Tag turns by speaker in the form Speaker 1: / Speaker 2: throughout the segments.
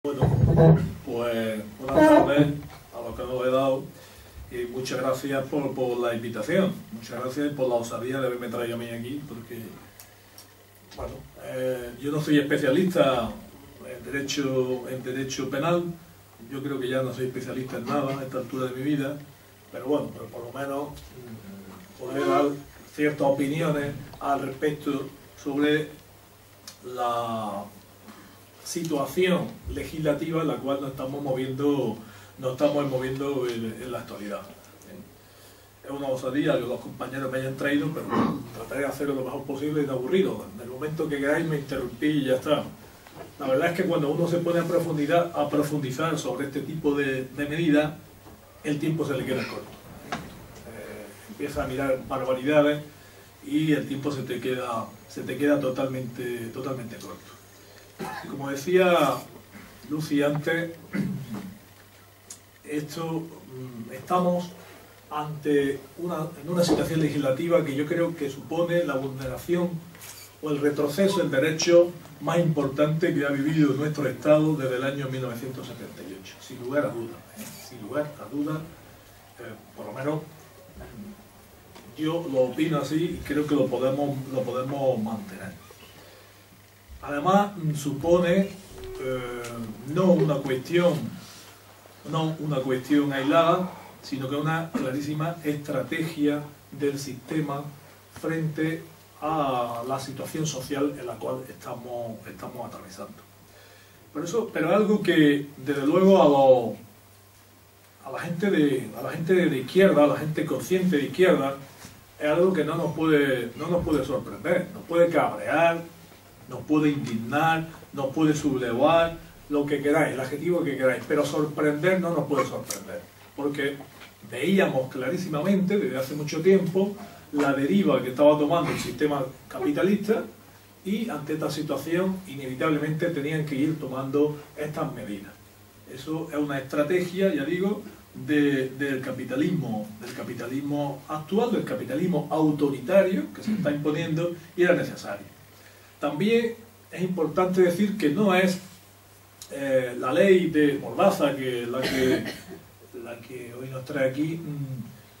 Speaker 1: Bueno, pues buenas tardes a los que nos he dado y muchas gracias por la invitación, muchas gracias por la osadía de haberme traído a mí aquí, porque, bueno, yo no soy especialista en derecho penal, yo creo que ya no soy especialista en nada a esta altura de mi vida, pero bueno, pero por lo menos podré dar ciertas opiniones al respecto sobre la situación legislativa en la cual nos estamos moviendo en la actualidad. Es una osadía que los compañeros me hayan traído, pero trataré de hacerlo lo mejor posible y no aburrido. En el momento que queráis me interrumpí y ya está. La verdad es que cuando uno se pone a profundizar sobre este tipo de medidas, el tiempo se le queda corto. Empieza a mirar barbaridades y el tiempo se te queda totalmente corto. Como decía Lucy antes, estamos ante una situación legislativa que yo creo que supone la vulneración o el retroceso en derecho más importante que ha vivido nuestro Estado desde el año 1978, sin lugar a dudas. Sin lugar a dudas, por lo menos yo lo opino así y creo que lo podemos mantener. Además, supone no una cuestión aislada, sino que una clarísima estrategia del sistema frente a la situación social en la cual estamos atravesando. Pero algo que, desde luego, a la gente de izquierda, a la gente consciente de izquierda, es algo que no nos puede sorprender, nos puede cabrear, nos puede indignar, nos puede sublevar, lo que queráis, el adjetivo que queráis, pero sorprender no nos puede sorprender, porque veíamos clarísimamente desde hace mucho tiempo la deriva que estaba tomando el sistema capitalista y ante esta situación inevitablemente tenían que ir tomando estas medidas. Eso es una estrategia, ya digo, del capitalismo actual, del capitalismo autoritario que se está imponiendo y era necesario. También es importante decir que no es la ley de Mordaza, la que hoy nos trae aquí,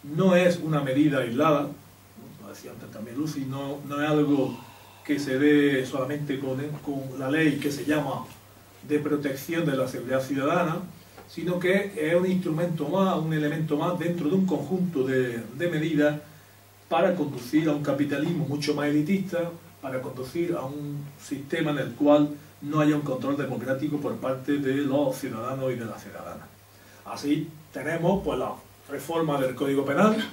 Speaker 1: no es una medida aislada, lo decía antes también Lucy, no es algo que se dé solamente con la ley que se llama de protección de la seguridad ciudadana, sino que es un instrumento más, un elemento más dentro de un conjunto de medidas para conducir a un capitalismo mucho más elitista, para conducir a un sistema en el cual no haya un control democrático por parte de los ciudadanos y de las ciudadanas. Así tenemos pues la reforma del Código Penal,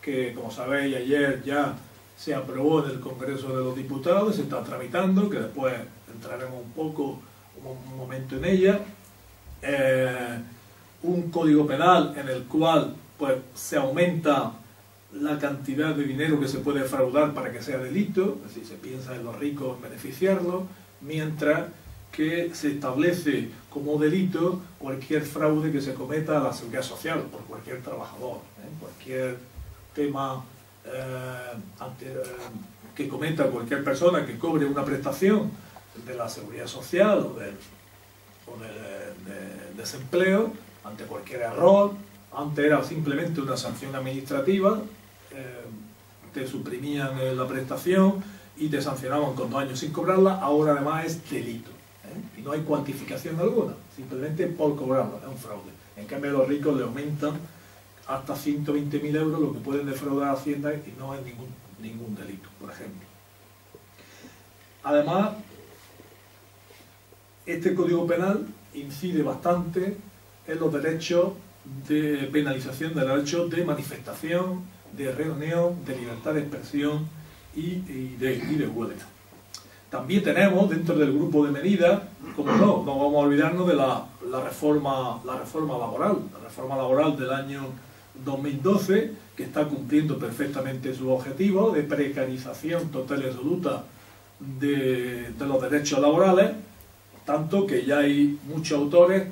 Speaker 1: que como sabéis ayer ya se aprobó en el Congreso de los Diputados, se está tramitando, que después entraremos un momento en ella. Un Código Penal en el cual pues se aumenta la cantidad de dinero que se puede fraudar para que sea delito, es decir, se piensa en los ricos en beneficiarlos, mientras que se establece como delito cualquier fraude que se cometa a la seguridad social por cualquier trabajador, cualquier tema que cometa cualquier persona que cobre una prestación de la seguridad social o del desempleo, ante cualquier error. Antes era simplemente una sanción administrativa, te suprimían la prestación y te sancionaban con 2 años sin cobrarla, ahora además es delito, y no hay cuantificación alguna, simplemente por cobrarla, es un fraude. En cambio a los ricos le aumentan hasta 120.000 euros lo que pueden defraudar a Hacienda y no es ningún delito, por ejemplo. Además, este Código Penal incide bastante en los derechos de penalización de derechos de manifestación, de reunión, de libertad de expresión y de huelga. También tenemos dentro del grupo de medidas, como no vamos a olvidarnos de la reforma laboral del año 2012, que está cumpliendo perfectamente su objetivo de precarización total y absoluta de los derechos laborales, tanto que ya hay muchos autores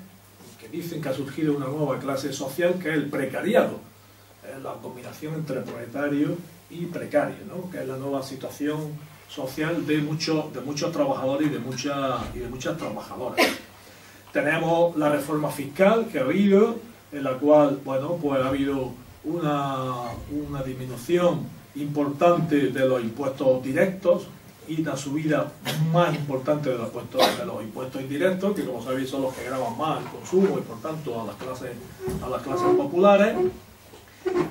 Speaker 1: que dicen que ha surgido una nueva clase social que es el precariado, es la combinación entre proletario y precario, ¿no? Que es la nueva situación social de muchos trabajadores y de muchas trabajadoras. Tenemos la reforma fiscal que ha habido, en la cual, bueno, pues ha habido una disminución importante de los impuestos directos y una subida más importante de los impuestos indirectos, que como sabéis son los que gravan más el consumo y por tanto a las clases populares.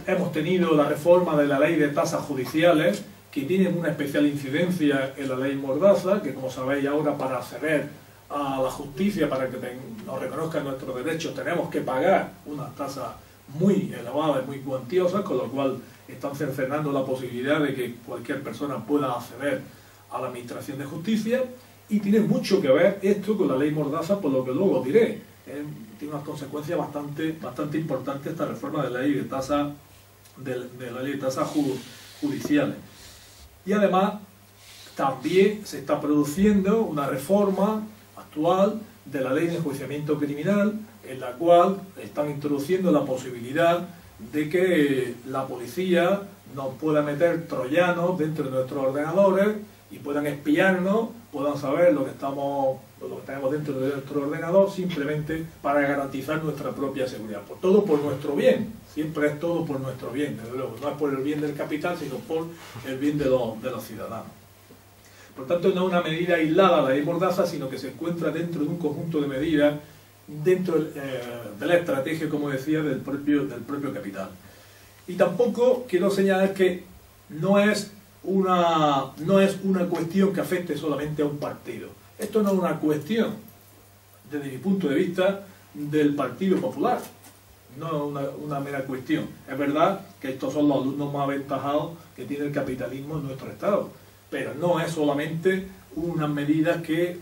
Speaker 1: Hemos tenido la reforma de la ley de tasas judiciales, que tienen una especial incidencia en la ley Mordaza, que como sabéis ahora para acceder a la justicia, para que nos reconozcan nuestros derechos, tenemos que pagar unas tasas muy elevadas y muy cuantiosas, con lo cual están cercenando la posibilidad de que cualquier persona pueda acceder a la administración de justicia, y tiene mucho que ver esto con la ley Mordaza, por lo que luego diré. Tiene unas consecuencias bastante importantes esta reforma de la ley de tasas judiciales. Y además también se está produciendo una reforma actual de la ley de enjuiciamiento criminal, en la cual están introduciendo la posibilidad de que la policía nos pueda meter troyanos dentro de nuestros ordenadores y puedan espiarnos, puedan saber lo que tenemos dentro de nuestro ordenador, simplemente para garantizar nuestra propia seguridad. Todo por nuestro bien, siempre es todo por nuestro bien, desde luego, no es por el bien del capital, sino por el bien de los ciudadanos. Por tanto, no es una medida aislada la ley Mordaza, sino que se encuentra dentro de un conjunto de medidas, dentro de la estrategia, como decía, del propio capital. Y tampoco quiero señalar que no es una cuestión que afecte solamente a un partido. Esto no es una cuestión, desde mi punto de vista, del Partido Popular. No es una mera cuestión. Es verdad que estos son los alumnos más aventajados que tiene el capitalismo en nuestro Estado, pero no es solamente unas medidas que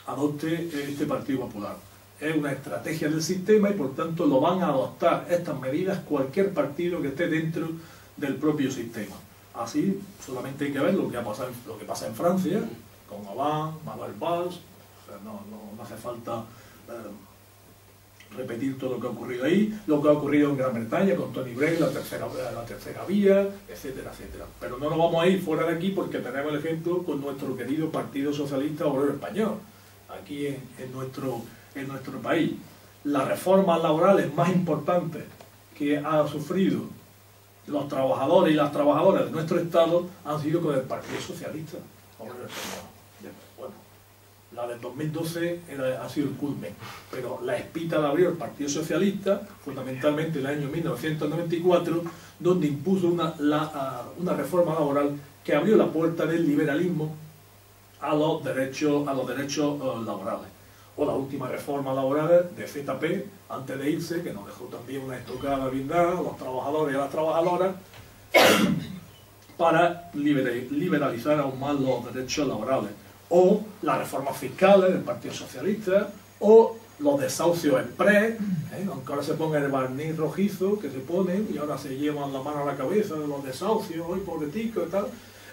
Speaker 1: adopte este Partido Popular. Es una estrategia del sistema y por tanto lo van a adoptar estas medidas cualquier partido que esté dentro del propio sistema. Así solamente hay que ver lo que pasa en Francia, con Hollande, Manuel Valls. O sea, no hace falta repetir todo lo que ha ocurrido ahí, lo que ha ocurrido en Gran Bretaña con Tony Blair, la tercera vía, etcétera, etcétera. Pero no nos vamos a ir fuera de aquí porque tenemos el ejemplo con nuestro querido Partido Socialista Obrero Español, aquí en nuestro país. Las reformas laborales más importantes que han sufrido los trabajadores y las trabajadoras de nuestro Estado han sido con el Partido Socialista Obrero Español. Bueno, la del 2012 ha sido el culmen, pero la espita la abrió el Partido Socialista, fundamentalmente en el año 1994, donde impuso una reforma laboral que abrió la puerta del liberalismo a los derechos laborales. O la última reforma laboral de ZP, antes de irse, que nos dejó también una estocada bien dada a los trabajadores y a las trabajadoras, para liberalizar aún más los derechos laborales. O las reformas fiscales del Partido Socialista, o los desahucios express, aunque ahora se ponga el barniz rojizo que se ponen y ahora se llevan la mano a la cabeza de los desahucios, hoy pobreticos y tal.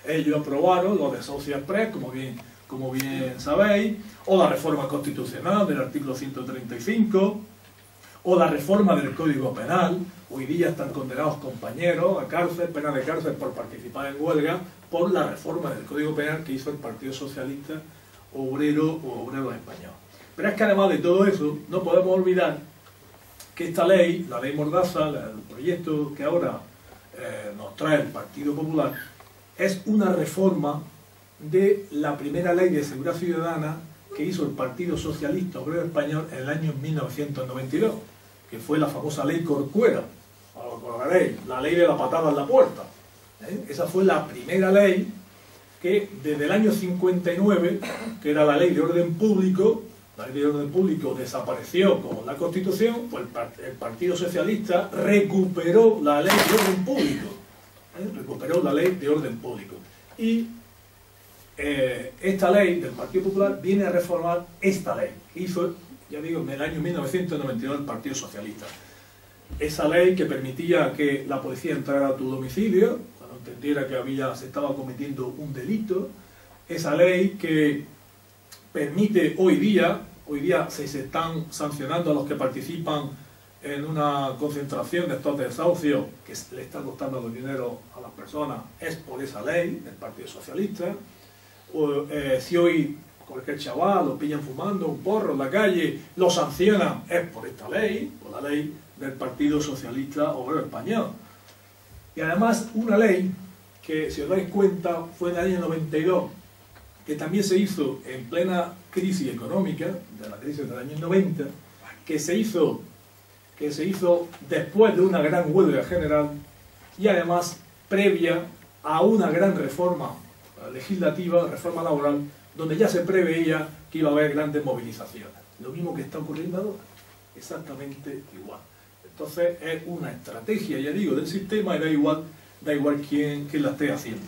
Speaker 1: Ellos aprobaron los desahucios express, como bien sabéis, o la reforma constitucional del artículo 135, o la reforma del Código Penal. Hoy día están condenados compañeros a cárcel, pena de cárcel por participar en huelga, por la reforma del Código Penal que hizo el Partido Socialista Obrero Español. Pero es que además de todo eso, no podemos olvidar que esta ley, la ley Mordaza, el proyecto que ahora nos trae el Partido Popular, es una reforma de la primera ley de seguridad ciudadana que hizo el Partido Socialista Obrero Español en el año 1992, que fue la famosa ley Corcuera, os acordaréis, la ley de la patada en la puerta. Esa fue la primera ley que desde el año 59, que era la ley de orden público, la ley de orden público desapareció con la Constitución, pues el Partido Socialista recuperó la ley de orden público, recuperó la ley de orden público. Y esta ley del Partido Popular viene a reformar esta ley que hizo, ya digo, en el año 1992 el Partido Socialista. Esa ley que permitía que la policía entrara a tu domicilio cuando entendiera que se estaba cometiendo un delito. Esa ley que permite hoy día se están sancionando a los que participan en una concentración de estos desahucios que le está costando los dinero a las personas, es por esa ley del Partido Socialista. Si hoy cualquier chaval lo pillan fumando un porro en la calle, lo sancionan, es por esta ley, por la ley del Partido Socialista Obrero Español. Y además una ley que, si os dais cuenta, fue en el año 92, que también se hizo en plena crisis económica, de la crisis del año 90, que se hizo después de una gran huelga general y además previa a una gran reforma legislativa, reforma laboral, donde ya se preveía que iba a haber grandes movilizaciones. Lo mismo que está ocurriendo ahora, exactamente igual. Entonces es una estrategia, ya digo, del sistema y da igual quién la esté haciendo.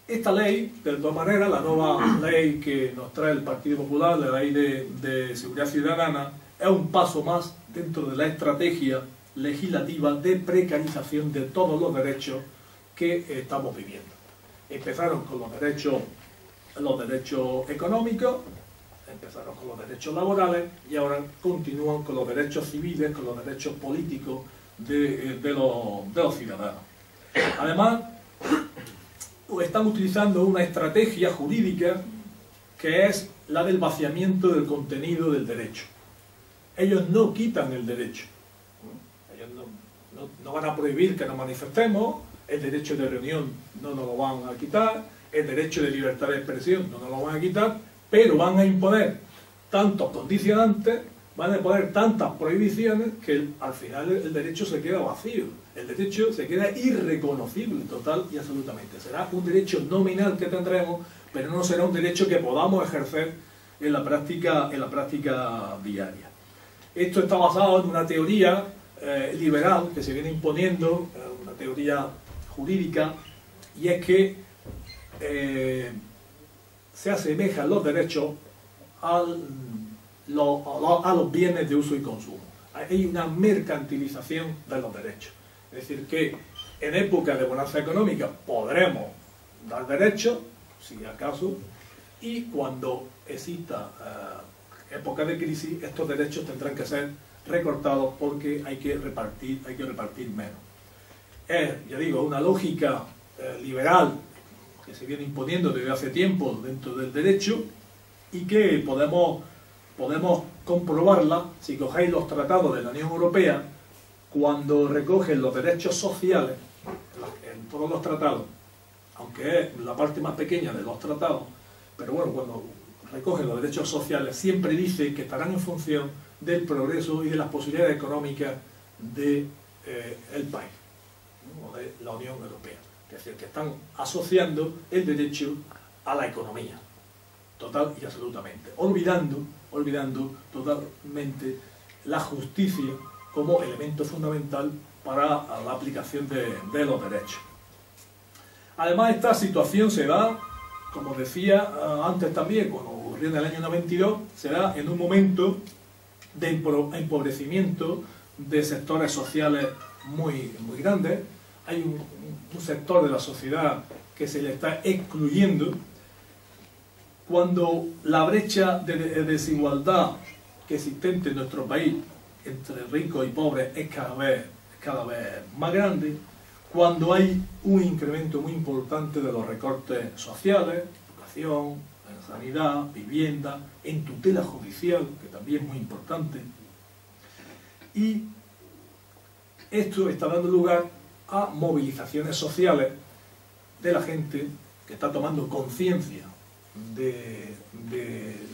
Speaker 1: Esta ley, de todas maneras, la nueva ley que nos trae el Partido Popular, la ley de Seguridad Ciudadana, es un paso más dentro de la estrategia legislativa de precarización de todos los derechos que estamos viviendo. Empezaron con los derechos económicos, empezaron con los derechos laborales y ahora continúan con los derechos civiles, con los derechos políticos de los ciudadanos. Además, están utilizando una estrategia jurídica que es la del vaciamiento del contenido del derecho. Ellos no quitan el derecho. Ellos no van a prohibir que nos manifestemos, el derecho de reunión no nos lo van a quitar, el derecho de libertad de expresión no nos lo van a quitar, pero van a imponer tantos condicionantes, van a poner tantas prohibiciones que al final el derecho se queda vacío, el derecho se queda irreconocible total y absolutamente. Será un derecho nominal que tendremos, pero no será un derecho que podamos ejercer en la práctica diaria. Esto está basado en una teoría liberal que se viene imponiendo, una teoría jurídica, y es que se asemejan los derechos a los bienes de uso y consumo. Hay una mercantilización de los derechos. Es decir, que en época de bonanza económica podremos dar derechos, si acaso, y cuando exista época de crisis, estos derechos tendrán que ser recortados porque hay que repartir menos. Es, ya digo, una lógica liberal que se viene imponiendo desde hace tiempo dentro del derecho y que podemos comprobarla si cogéis los tratados de la Unión Europea, cuando recogen los derechos sociales en todos los tratados, aunque es la parte más pequeña de los tratados, pero bueno, cuando recogen los derechos sociales siempre dice que estarán en función del progreso y de las posibilidades económicas del país, ¿no? O de la Unión Europea. Es decir, que están asociando el derecho a la economía, total y absolutamente, olvidando totalmente la justicia como elemento fundamental para la aplicación de los derechos. Además, esta situación se da, como decía antes también, cuando ocurrió en el año 92, se da en un momento de empobrecimiento de sectores sociales muy grandes. Hay un sector de la sociedad que se le está excluyendo, cuando la brecha de desigualdad que existente en nuestro país entre ricos y pobres es cada vez más grande, cuando hay un incremento muy importante de los recortes sociales, educación, en sanidad, vivienda, en tutela judicial, que también es muy importante. Y esto está dando lugar a movilizaciones sociales de la gente que está tomando conciencia de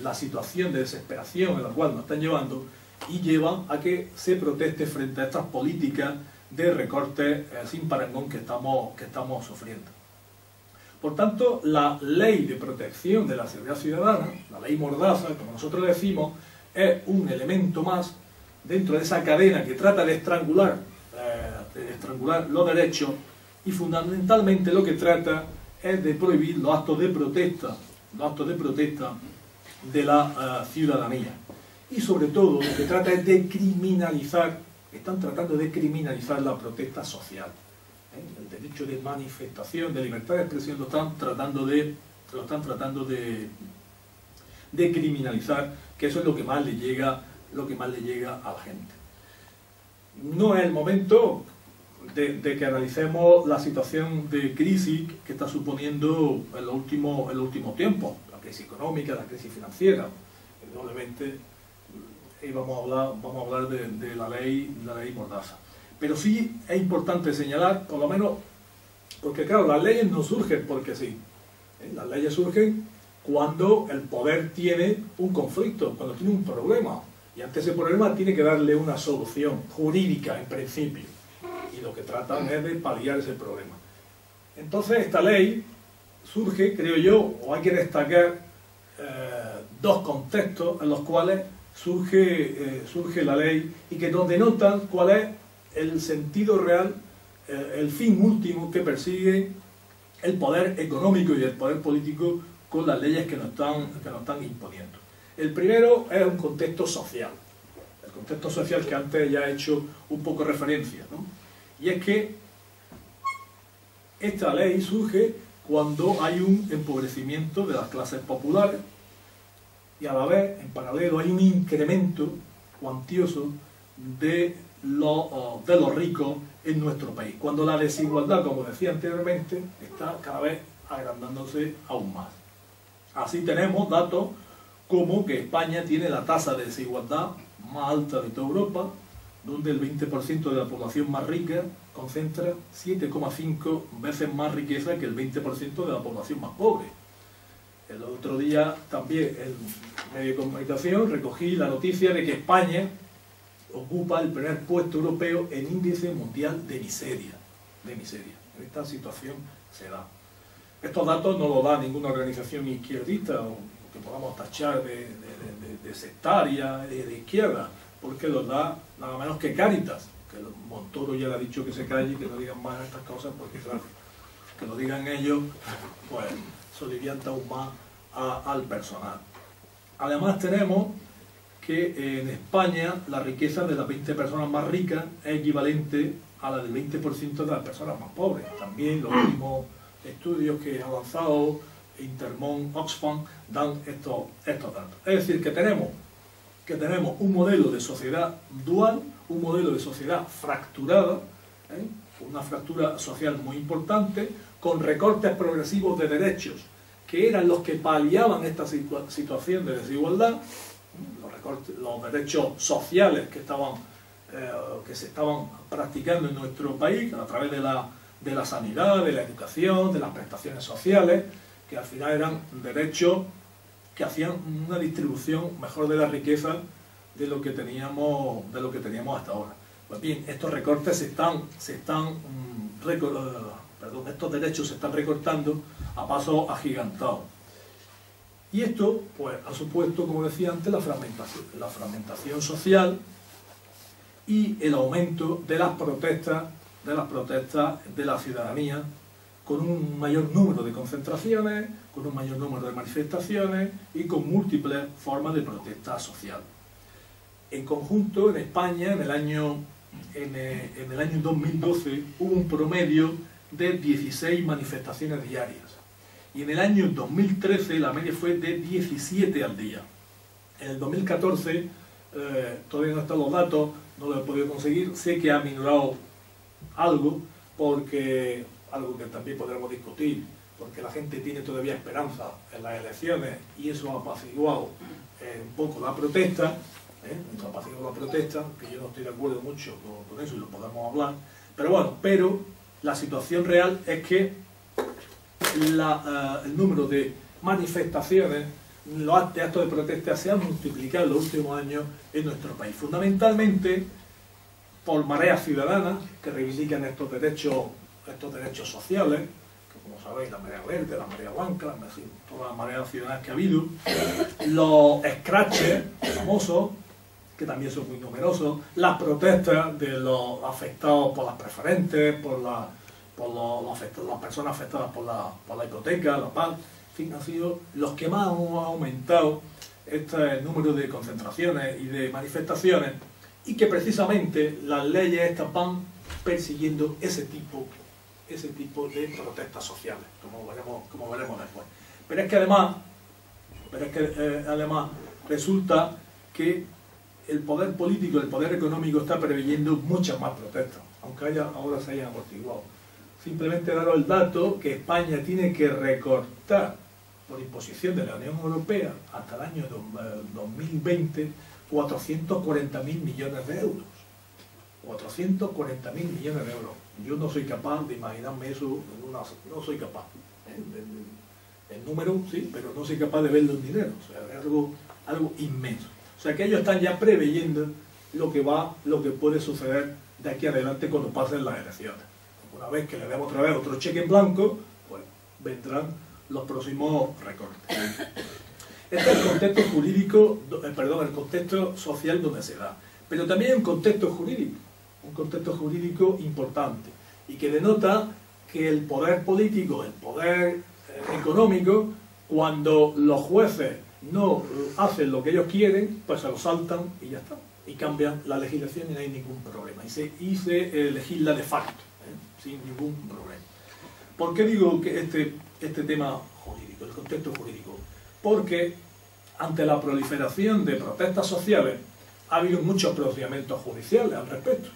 Speaker 1: la situación de desesperación en la cual nos están llevando, y lleva a que se proteste frente a estas políticas de recortes sin parangón que estamos sufriendo. Por tanto, la ley de protección de la seguridad ciudadana, la ley Mordaza, como nosotros decimos, es un elemento más dentro de esa cadena que trata de estrangular los derechos, y fundamentalmente lo que trata es de prohibir los actos de protesta de la ciudadanía. Y sobre todo lo que trata es de criminalizar, están tratando de criminalizar la protesta social. El derecho de manifestación, de libertad de expresión, lo están tratando de criminalizar, que eso es lo que más le llega a la gente. No es el momento, de que analicemos la situación de crisis que está suponiendo en los últimos tiempos, la crisis económica, la crisis financiera. Indudablemente vamos a hablar de la ley Mordaza. Pero sí es importante señalar, por lo menos, porque claro, las leyes no surgen porque sí. Las leyes surgen cuando el poder tiene un conflicto, cuando tiene un problema. Y ante ese problema tiene que darle una solución jurídica, en principio. Y lo que tratan es de paliar ese problema. Entonces, esta ley surge, creo yo, o hay que destacar dos contextos en los cuales surge la ley y que nos denotan cuál es el sentido real, el fin último que persigue el poder económico y el poder político con las leyes que nos están imponiendo. El primero es un contexto social, el contexto social que antes ya he hecho un poco referencia, ¿no? Y es que esta ley surge cuando hay un empobrecimiento de las clases populares y a la vez, en paralelo, hay un incremento cuantioso de los ricos en nuestro país, cuando la desigualdad, como decía anteriormente, está cada vez agrandándose aún más. Así tenemos datos como que España tiene la tasa de desigualdad más alta de toda Europa, donde el 20% de la población más rica concentra 7,5 veces más riqueza que el 20% de la población más pobre. El otro día también en medio de comunicación recogí la noticia de que España ocupa el primer puesto europeo en índice mundial de miseria. Esta situación se da. Estos datos no los da ninguna organización izquierdista o que podamos tachar de sectaria, de izquierda, porque los da nada menos que Cáritas, que Montoro ya le ha dicho que se calle y que no digan más estas cosas, porque claro, que lo digan ellos, pues solivianta aún más al personal. Además tenemos que en España la riqueza de las 20 personas más ricas es equivalente a la del 20% de las personas más pobres. También los últimos estudios que han lanzado Intermón, Oxfam, dan estos datos. Es decir, que tenemos un modelo de sociedad dual, un modelo de sociedad fracturada, una fractura social muy importante, con recortes progresivos de derechos, que eran los que paliaban esta situación de desigualdad, los derechos sociales que se estaban practicando en nuestro país a través de la sanidad, de la educación, de las prestaciones sociales, que al final eran derechos que hacían una distribución mejor de la riqueza de lo que teníamos hasta ahora. Pues bien, estos recortes estos derechos se están recortando a pasos agigantados. Y esto, pues, ha supuesto, como decía antes, la fragmentación social y el aumento de las protestas de la ciudadanía, con un mayor número de concentraciones, con un mayor número de manifestaciones y con múltiples formas de protesta social. En conjunto, en España, en el año 2012, hubo un promedio de 16 manifestaciones diarias. Y en el año 2013 la media fue de 17 al día. En el 2014, todavía no están los datos, no lo he podido conseguir, sé que ha minorado algo, porque algo que también podremos discutir, porque la gente tiene todavía esperanza en las elecciones y eso ha apaciguado un poco la protesta, que yo no estoy de acuerdo mucho con eso y lo podemos hablar, pero bueno, la situación real es que el número de manifestaciones, los actos de protesta se han multiplicado en los últimos años en nuestro país, fundamentalmente por mareas ciudadanas que reivindican estos derechos sociales, que como sabéis, la marea verde, la marea blanca, todas las mareas ciudadanas que ha habido, los escraches famosos, que también son muy numerosos, las protestas de los afectados por las preferentes, por las personas afectadas por la hipoteca, la PAC, en fin, han sido los que más han aumentado este número de concentraciones y de manifestaciones, y que precisamente las leyes estas van persiguiendo ese tipo de protestas sociales, como veremos después. Pero es que además resulta que el poder político, el poder económico está preveyendo muchas más protestas. aunque ahora se hayan amortiguado. Simplemente daros el dato que España tiene que recortar por imposición de la Unión Europea hasta el año 2020 440.000 millones de euros. 440.000 millones de euros. Yo no soy capaz de imaginarme eso, no soy capaz. El número sí, pero no soy capaz de verlo en dinero. O sea, es algo inmenso. O sea que ellos están ya preveyendo lo que puede suceder de aquí adelante cuando pasen las elecciones. Una vez que le demos otra vez otro cheque en blanco, pues vendrán los próximos recortes. Este es el contexto jurídico, el contexto social donde se da. Pero también hay un contexto jurídico importante, y que denota que el poder político, el poder económico, cuando los jueces no hacen lo que ellos quieren, pues se lo saltan y ya está. Y cambian la legislación y no hay ningún problema. Y se legisla de facto, sin ningún problema. ¿Por qué digo que este tema jurídico, el contexto jurídico? Porque ante la proliferación de protestas sociales ha habido muchos procedimientos judiciales al respecto.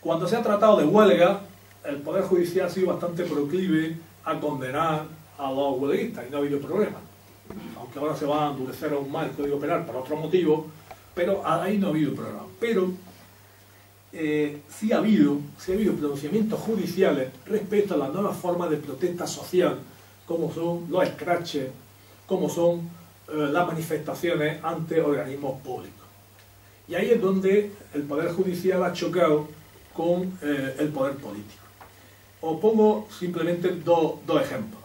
Speaker 1: Cuando se ha tratado de huelga, el Poder Judicial ha sido bastante proclive a condenar a los huelguistas y no ha habido problema. Aunque ahora se va a endurecer aún más el Código Penal por otro motivo, pero ahí no ha habido problema. Pero sí ha habido pronunciamientos judiciales respecto a las nuevas formas de protesta social, como son los escraches, como son las manifestaciones ante organismos públicos. Y ahí es donde el Poder Judicial ha chocado con el poder político. Os pongo simplemente dos ejemplos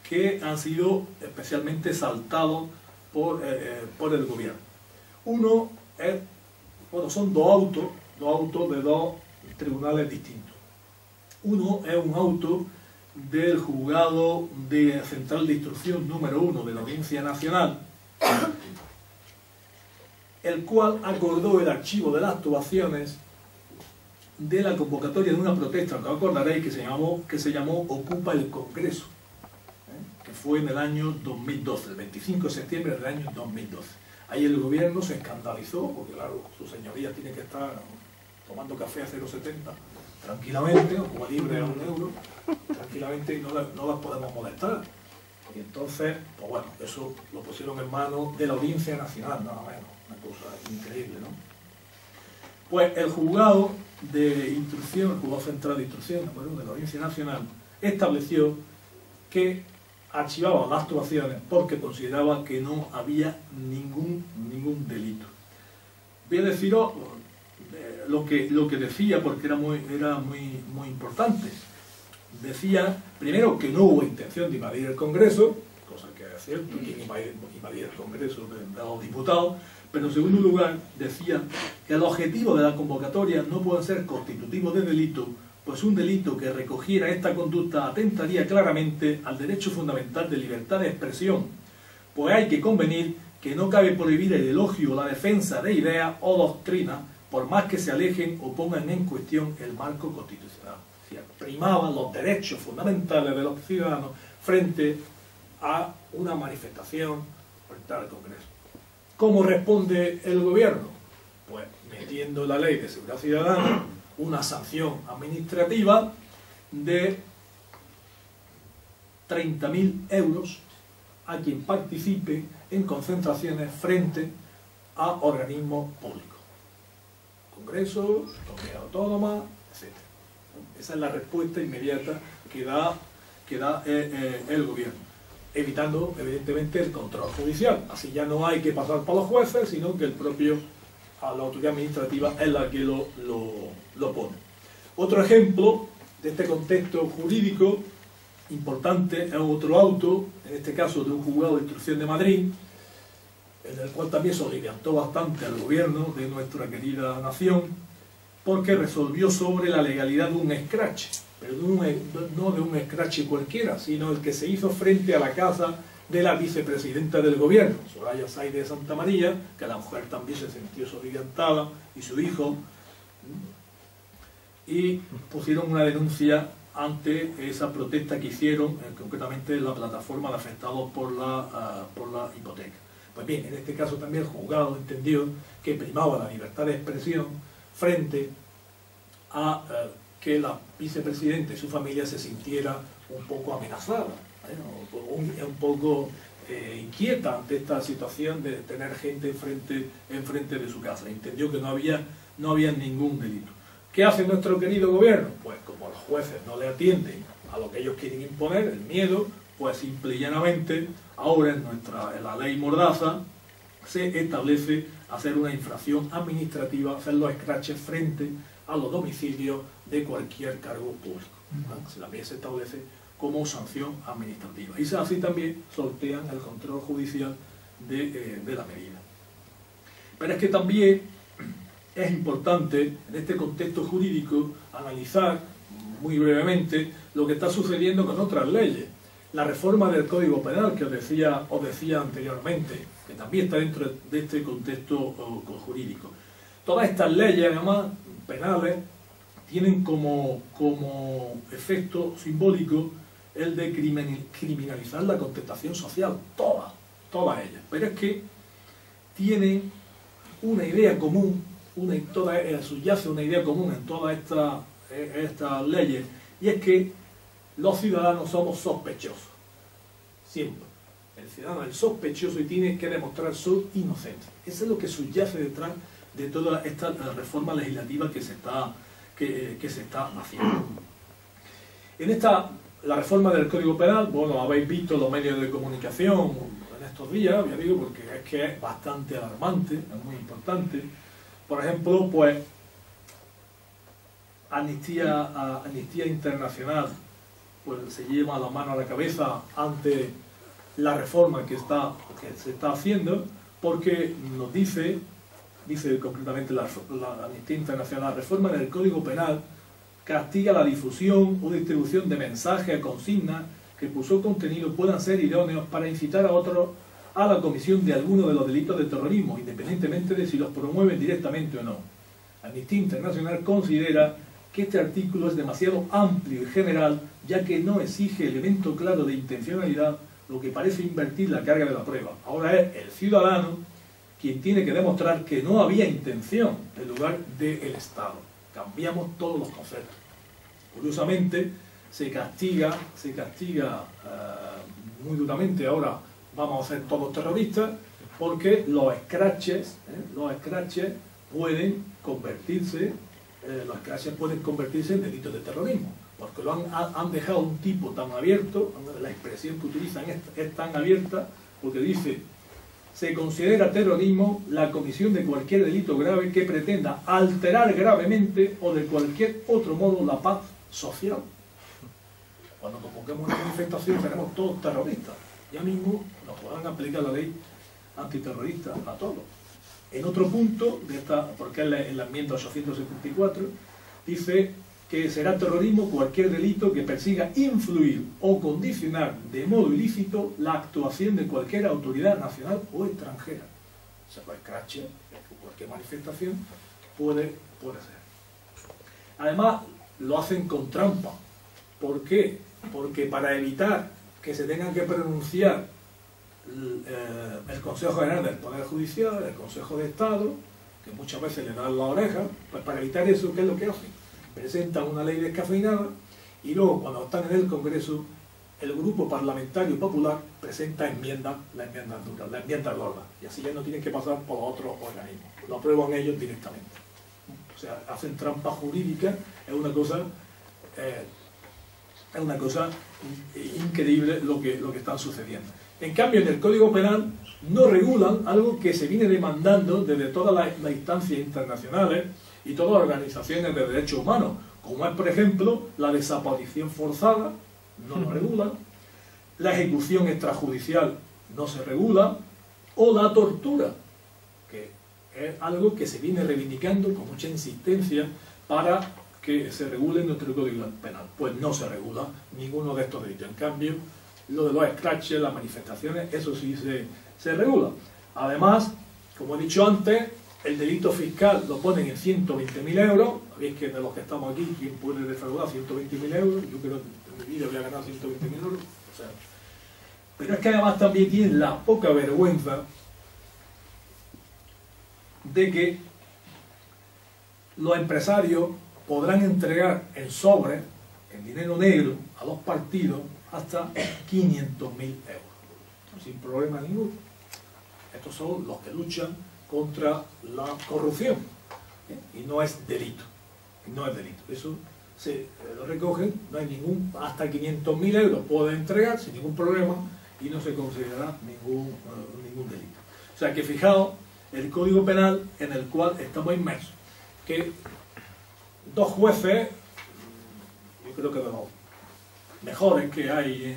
Speaker 1: que han sido especialmente saltados por el gobierno. Uno es, son dos autos de dos tribunales distintos. Uno es un auto del juzgado de Central de Instrucción número 1 de la Audiencia Nacional, el cual acordó el archivo de las actuaciones de la convocatoria de una protesta, que os acordaréis que se llamó Ocupa el Congreso, que fue en el año 2012, el 25 de septiembre del año 2012. Ahí el gobierno se escandalizó, porque claro, su señoría tiene que estar tomando café a 0,70 tranquilamente, o como libre a €1, tranquilamente, y no las podemos molestar. Y entonces, pues bueno, eso lo pusieron en manos de la Audiencia Nacional, nada menos, una cosa increíble, ¿no? Pues el juzgado de instrucción, el juzgado central de instrucción, de la Audiencia Nacional, estableció que archivaba las actuaciones porque consideraba que no había ningún delito. Voy a deciros lo que decía, porque era muy importante. Decía, primero, que no hubo intención de invadir el Congreso, cosa que es cierto, ¿quién invadir el Congreso de los diputados? Pero en segundo lugar, decía que el objetivo de la convocatoria no puede ser constitutivo de delito, pues un delito que recogiera esta conducta atentaría claramente al derecho fundamental de libertad de expresión, pues hay que convenir que no cabe prohibir el elogio o la defensa de ideas o doctrinas, por más que se alejen o pongan en cuestión el marco constitucional. O sea, primaban los derechos fundamentales de los ciudadanos frente a una manifestación frente al Congreso. ¿Cómo responde el gobierno? Pues metiendo en la Ley de Seguridad Ciudadana una sanción administrativa de 30.000 euros a quien participe en concentraciones frente a organismos públicos, Congreso, Comunidad Autónoma, etc. Esa es la respuesta inmediata que da el gobierno, evitando evidentemente el control judicial. Así ya no hay que pasar por los jueces, sino que la autoridad administrativa es la que lo pone. Otro ejemplo de este contexto jurídico importante es otro auto, en este caso de un juzgado de instrucción de Madrid, en el cual también soliviantó bastante al gobierno de nuestra querida nación, porque resolvió sobre la legalidad de un escrache, pero no de un escrache cualquiera, sino el que se hizo frente a la casa de la vicepresidenta del gobierno, Soraya Sáenz de Santa María, que la mujer también se sintió soliviantada, y su hijo, y pusieron una denuncia ante esa protesta que hicieron, concretamente la plataforma de afectados por la hipoteca. Pues bien, en este caso también el juzgado entendió que primaba la libertad de expresión frente a que la vicepresidenta y su familia se sintiera un poco amenazada, un poco inquieta ante esta situación de tener gente enfrente de su casa. Entendió que no había ningún delito. ¿Qué hace nuestro querido gobierno? Pues como los jueces no le atienden a lo que ellos quieren imponer, el miedo, pues simple y llanamente, ahora en la ley Mordaza se establece hacer una infracción administrativa, hacer los escraches frente a los domicilios de cualquier cargo público. También se establece como sanción administrativa. Y así también sortean el control judicial de la medida. Pero es que también es importante, en este contexto jurídico, analizar muy brevemente lo que está sucediendo con otras leyes. La reforma del Código Penal, que os decía anteriormente, que también está dentro de este contexto jurídico. Todas estas leyes, además, penales, tienen como efecto simbólico el de criminalizar la contestación social, todas ellas. Pero es que tienen una idea común, subyace una idea común en todas estas leyes, y es que los ciudadanos somos sospechosos, siempre. El ciudadano es sospechoso y tiene que demostrar su inocencia. Eso es lo que subyace detrás de toda esta reforma legislativa que se está haciendo. La reforma del Código Penal, bueno, habéis visto los medios de comunicación en estos días, ya digo, porque es que es bastante alarmante, es muy importante. Por ejemplo, pues, Amnistía Internacional pues se lleva la mano a la cabeza ante la reforma que se está haciendo, porque nos dice concretamente la Amnistía Internacional, la reforma del Código Penal castiga la difusión o distribución de mensajes o consignas que por su contenido puedan ser idóneos para incitar a otros a la comisión de alguno de los delitos de terrorismo, independientemente de si los promueven directamente o no. Amnistía Internacional considera que este artículo es demasiado amplio y general, ya que no exige elemento claro de intencionalidad, lo que parece invertir la carga de la prueba. Ahora es el ciudadano quien tiene que demostrar que no había intención en lugar del Estado. Cambiamos todos los conceptos. Curiosamente, se castiga muy duramente, ahora vamos a ser todos terroristas, porque los scratches pueden convertirse en delitos de terrorismo, porque han dejado un tipo tan abierto, la expresión que utilizan es tan abierta, porque dice: se considera terrorismo la comisión de cualquier delito grave que pretenda alterar gravemente o de cualquier otro modo la paz social. Cuando convoquemos una manifestación seremos todos terroristas. Ya mismo nos podrán aplicar la ley antiterrorista a todos. En otro punto, porque es la enmienda 874, dice que será terrorismo cualquier delito que persiga influir o condicionar de modo ilícito la actuación de cualquier autoridad nacional o extranjera. O sea, los scratches, cualquier manifestación puede ser. Además, lo hacen con trampa. ¿Por qué? Porque para evitar que se tengan que pronunciar el Consejo General del Poder Judicial, el Consejo de Estado, que muchas veces le dan la oreja, pues para evitar eso, ¿qué es lo que hacen? Presentan una ley descafeinada y luego, cuando están en el Congreso, el Grupo Parlamentario Popular presenta la enmienda gorda, y así ya no tienen que pasar por los otros organismos, lo aprueban ellos directamente. O sea, hacen trampa jurídica, es una cosa increíble lo que está sucediendo. En cambio, en el Código Penal no regulan algo que se viene demandando desde todas las instancias internacionales y todas las organizaciones de derechos humanos, como es, por ejemplo, la desaparición forzada, no lo regulan, la ejecución extrajudicial no se regula, o la tortura, que es algo que se viene reivindicando con mucha insistencia para que se regule nuestro Código Penal. Pues no se regula ninguno de estos delitos. En cambio, lo de los scratches, las manifestaciones, eso sí se regula. Además, como he dicho antes, el delito fiscal lo ponen en 120.000 euros. Sabéis que de los que estamos aquí, ¿quién puede defraudar 120.000 euros? Yo creo que en mi vida voy a ganar 120.000 euros. O sea, pero es que además también tienen la poca vergüenza de que los empresarios podrán entregar en sobre, en dinero negro, a los partidos hasta 500.000 euros, sin problema ninguno. Estos son los que luchan contra la corrupción, y no es delito, eso se lo recogen, no hay ningún, hasta 500.000 euros puede entregar sin ningún problema y no se considerará ningún delito. O sea que fijaos el Código Penal en el cual estamos inmersos, que dos jueces, yo creo que de los mejores que hay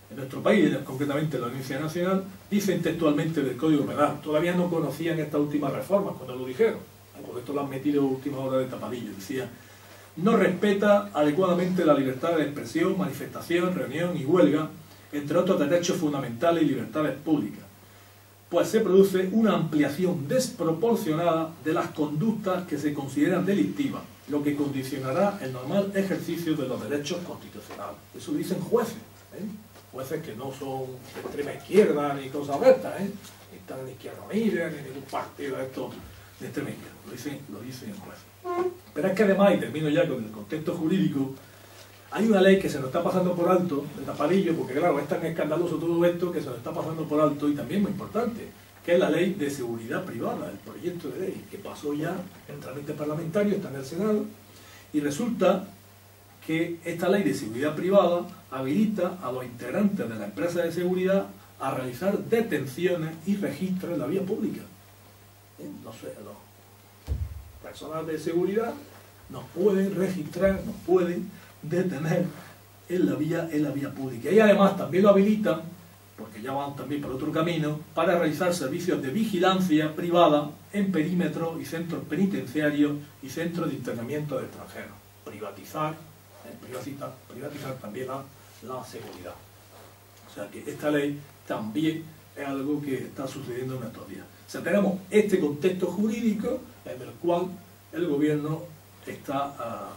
Speaker 1: en nuestro país, concretamente la Audiencia Nacional, dicen textualmente del Código Penal. Todavía no conocían estas últimas reformas cuando lo dijeron, porque esto lo han metido a última hora de tapadillo. Decía: no respeta adecuadamente la libertad de expresión, manifestación, reunión y huelga, entre otros derechos fundamentales y libertades públicas, pues se produce una ampliación desproporcionada de las conductas que se consideran delictivas, lo que condicionará el normal ejercicio de los derechos constitucionales. Eso lo dicen jueces, jueces que no son de extrema izquierda ni cosas de estas, ni están en Izquierda Unida, ni ningún partido de estos de extrema izquierda, lo dicen jueces. Pero es que además, y termino ya con el contexto jurídico, hay una ley que se nos está pasando por alto, de tapadillo, porque claro, es tan escandaloso todo esto que se nos está pasando por alto, y también muy importante, que es la ley de seguridad privada, el proyecto de ley, que pasó ya en trámite parlamentario, está en el Senado, y resulta que esta ley de seguridad privada habilita a los integrantes de la empresa de seguridad a realizar detenciones y registros en la vía pública. No sé, los personas de seguridad nos pueden registrar, nos pueden detener en la vía pública. Y además también lo habilitan, porque ya van también por otro camino, para realizar servicios de vigilancia privada en perímetros y centros penitenciarios y centros de internamiento de extranjeros. Privatizar también la seguridad. O sea que esta ley también es algo que está sucediendo en estos días. O sea, tenemos este contexto jurídico en el cual el gobierno está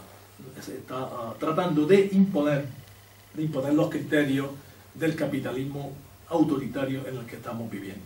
Speaker 1: tratando de imponer los criterios del capitalismo autoritario en el que estamos viviendo.